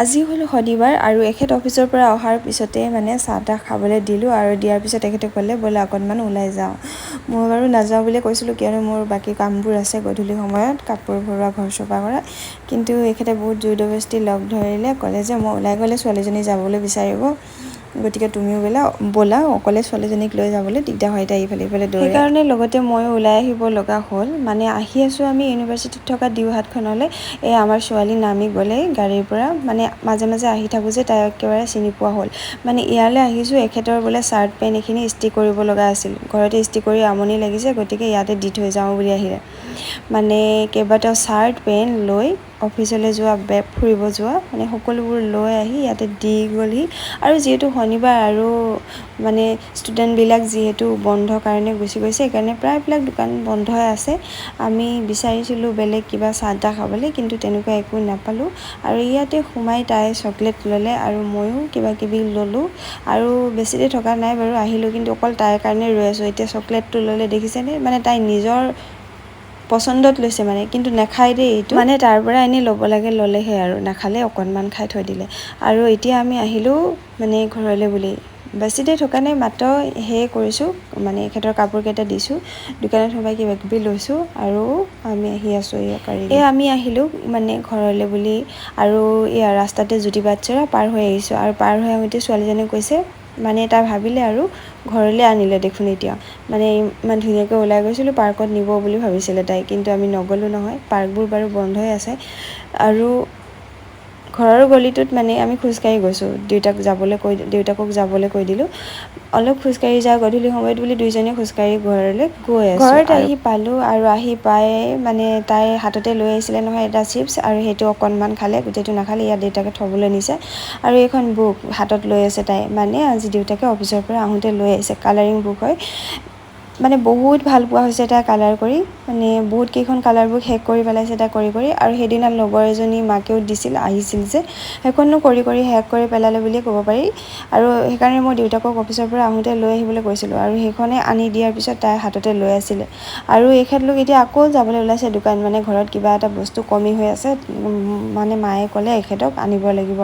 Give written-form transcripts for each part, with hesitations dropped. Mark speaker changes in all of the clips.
Speaker 1: আজি হ'ল শনিবাৰ আৰু এখেত অফিচৰ পৰা অহাৰ পিছতে মানে চাহ তাহ খাবলৈ দিলোঁ আৰু দিয়াৰ পিছত এখেতে ক'লে ব'লে অকণমান ওলাই যাওঁ। মই বাৰু নাযাওঁ বুলি কৈছিলোঁ, কিয়নো মোৰ বাকী কামবোৰ আছে গধূলি সময়ত কাপোৰ ভৰোৱা, ঘৰ চফা কৰা। কিন্তু এখেতে বহুত জোৰ জবৰদস্তি লগ ধৰিলে, ক'লে যে মই ওলাই গ'লে ছোৱালীজনী যাবলৈ বিচাৰিব, গতিকে তুমিও ব'লা, অকলে ছোৱালীজনীক লৈ যাবলৈ দিগদাৰ হয়, তাই ইফালে সিফালে দৌৰে। সেইকাৰণে লগতে ময়ো ওলাই আহিব লগা হ'ল। মানে আহি আছোঁ আমি ইউনিভাৰ্চিটিত থকা দিউহাটখনলৈ। আমাৰ ছোৱালী নামি গ'লে গাড়ীৰ পৰা, মানে মাজে মাজে আহি থাকোঁ যে তাই একেবাৰে চিনি পোৱা হ'ল। মানে ইয়ালৈ আহিছোঁ, এখেতৰ বোলে চাৰ্ট পেণ্ট এইখিনি ইস্ত্ৰি কৰিব লগা আছিল, ঘৰতে ইস্ত্ৰি কৰি আমনি লাগিছে, গতিকে ইয়াতে দি থৈ যাওঁ বুলি আহিলে। মানে কেইবাটাও চাৰ্ট পেণ্ট লৈ অফিচলৈ যোৱা, বেগ ফুৰিব যোৱা, মানে সকলোবোৰ লৈ আহি ইয়াতে দি গ'লহি। আৰু যিহেতু শনিবাৰ আৰু মানে ষ্টুডেণ্টবিলাক যিহেতু বন্ধ কাৰণে গুচি গৈছে, সেইকাৰণে প্ৰায়বিলাক দোকান বন্ধই আছে। আমি বিচাৰিছিলোঁ বেলেগ কিবা চাহ তাহ খাবলৈ, কিন্তু তেনেকুৱা একো নাপালোঁ। আৰু ইয়াতে সোমাই তাই চকলেট ল'লে আৰু ময়ো কিবা কিবি ল'লোঁ। আৰু বেছি দেৰি থকা নাই বাৰু, আহিলোঁ, কিন্তু অকল তাইৰ কাৰণে ৰৈ আছোঁ। এতিয়া চকলেটটো ল'লে দেখিছেনে, মানে তাই নিজৰ পচন্দত লৈছে মানে, কিন্তু নাখায় দেই এইটো, মানে তাৰ পৰা এনেই ল'ব লাগে ল'লেহে আৰু নাখালে অকণমান খাই থৈ দিলে। আৰু এতিয়া আমি আহিলোঁ মানে ঘৰলৈ বুলি। বেছি দেৰি থকা নাই, মাত্ৰ সেয়ে কৰিছোঁ, মানে এখেতৰ কাপোৰকেইটা দিছোঁ, দোকানত সোমাই কিবা কিবি লৈছোঁ আৰু আমি আহি আছোঁ আমি আহিলোঁ মানে ঘৰলৈ বুলি। আৰু এয়া ৰাস্তাতে জ্যোতি বাটচ'ৰা পাৰ হৈ আহিছোঁ, আৰু পাৰ হৈ আহোঁতে ছোৱালীজনীয়ে কৈছে, মানে তাই ভাবিলে আৰু ঘৰলৈ আনিলে দেখোন এতিয়া। মানে ইমান ধুনীয়াকৈ ওলাই গৈছিলোঁ, পাৰ্কত নিব বুলি ভাবিছিলে তাই, কিন্তু আমি নগ'লোঁ নহয়, পাৰ্কবোৰ বাৰু বন্ধই আছে। আৰু ঘৰৰ গলিটোত মানে আমি খোজকাঢ়ি গৈছোঁ, দেউতাকক যাবলৈ কৈ দিলোঁ। অলপ খোজকাঢ়ি যাওঁ, গধূলি সময়ত বুলি দুইজনীয়ে খোজকাঢ়ি ঘৰলৈ গৈ আছোঁ। ঘৰত আহি পালোঁ, আৰু আহি পাই মানে তাই হাততে লৈ আহিছিলে নহয় এটা চিপছ, আৰু সেইটো অকণমান খালে, গোটেইটো নাখালে, ইয়াত দেউতাকে থ'বলৈ নিছে। আৰু এইখন বুক হাতত লৈ আছে তাই, মানে আজি দেউতাকে অফিচৰ পৰা আহোঁতে লৈ আহিছে, কালাৰিং বুক হয়। মানে বহুত ভাল পোৱা হৈছে তাই কালাৰ কৰি, মানে বহুত কেইখন কালাৰ বুক শেষ কৰি পেলাইছে তাই কৰি কৰি। আৰু সেইদিনা লগৰ এজনী মাকেও আহিছিল যে, সেইখনো কৰি কৰি শেষ কৰি পেলালে বুলিয়ে ক'ব পাৰি। আৰু সেইকাৰণে মই দেউতাকক অফিচৰ পৰা আহোঁতে লৈ আহিবলৈ কৈছিলোঁ, আৰু সেইখনে আনি দিয়াৰ পিছত তাই হাততে লৈ আছিলে। আৰু এখেতলোক এতিয়া আকৌ যাবলৈ ওলাইছে দোকান, মানে ঘৰত কিবা এটা বস্তু কমি হৈ আছে, মানে মায়ে ক'লে এখেতক আনিব লাগিব।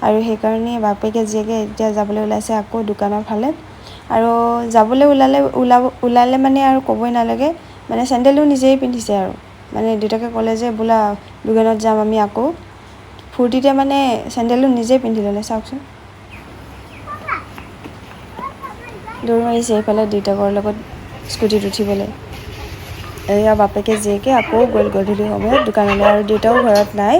Speaker 1: আৰু সেইকাৰণে বাপেকে জীয়েকে এতিয়া যাবলৈ ওলাইছে আকৌ দোকানৰ ফালে। আৰু যাবলৈ ওলালে মানে আৰু ক'বই নালাগে, মানে চেণ্ডেলো নিজেই পিন্ধিছে আৰু। মানে দেউতাকে ক'লে যে বোলা দোকানত যাম আমি আকৌ, ফূৰ্তিতে মানে চেণ্ডেলটো নিজেই পিন্ধি ল'লে, চাওকচোন। দৌৰ মাৰিছে এইফালে দেউতাকৰ লগত স্কুটিত উঠিবলৈ। এয়া বাপেকে জীয়েকে আকৌ গ'ল গধূলি সময়ত দোকানলৈ, আৰু দেউতাও ঘৰত নাই,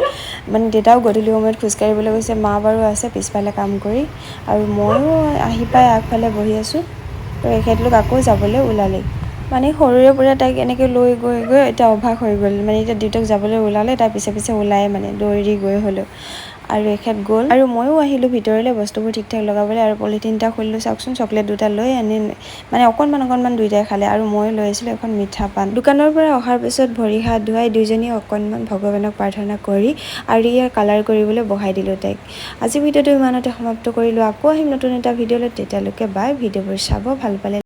Speaker 1: মানে দেউতাও গধূলি সময়ত খোজকাঢ়িবলৈ গৈছে, মা বাৰু আছে পিছফালে কাম কৰি, আৰু ময়ো আহি পাই আগফালে বহি আছোঁ। তো এখেতলোক আকৌ যাবলৈ ওলালেই। মানে সৰুৰে পৰা তাইক এনেকৈ লৈ গৈ গৈ এতিয়া অভ্যাস হৈ গ'ল, মানে এতিয়া দেউতাক যাবলৈ ওলালে তাই পিছে পিছে ওলায়ে, মানে দৌৰি গৈ হ'লেও। আৰু এখেত গ'ল, আৰু ময়ো আহিলোঁ ভিতৰলৈ বস্তুবোৰ ঠিক ঠাক লগাবলৈ, আৰু পলিথিন এটা খুলিলোঁ, চাওকচোন চকলেট দুটা লৈ আনি, মানে অকণমান দুইটাই খালে, আৰু মই লৈ আহিছিলোঁ এখন মিঠা পান। দোকানৰ পৰা অহাৰ পিছত ভৰি হাত ধুৱাই দুইজনীয়ে অকণমান ভগৱানক প্ৰাৰ্থনা কৰি আৰু ইয়াৰ কালাৰ কৰিবলৈ বহাই দিলোঁ তাইক। আজি ভিডিঅ'টো ইমানতে সমাপ্ত কৰিলোঁ, আকৌ আহিম নতুন এটা ভিডিঅ'লৈ, তেতিয়ালৈকে বাই। ভিডিঅ'বোৰ চাব, ভাল পালে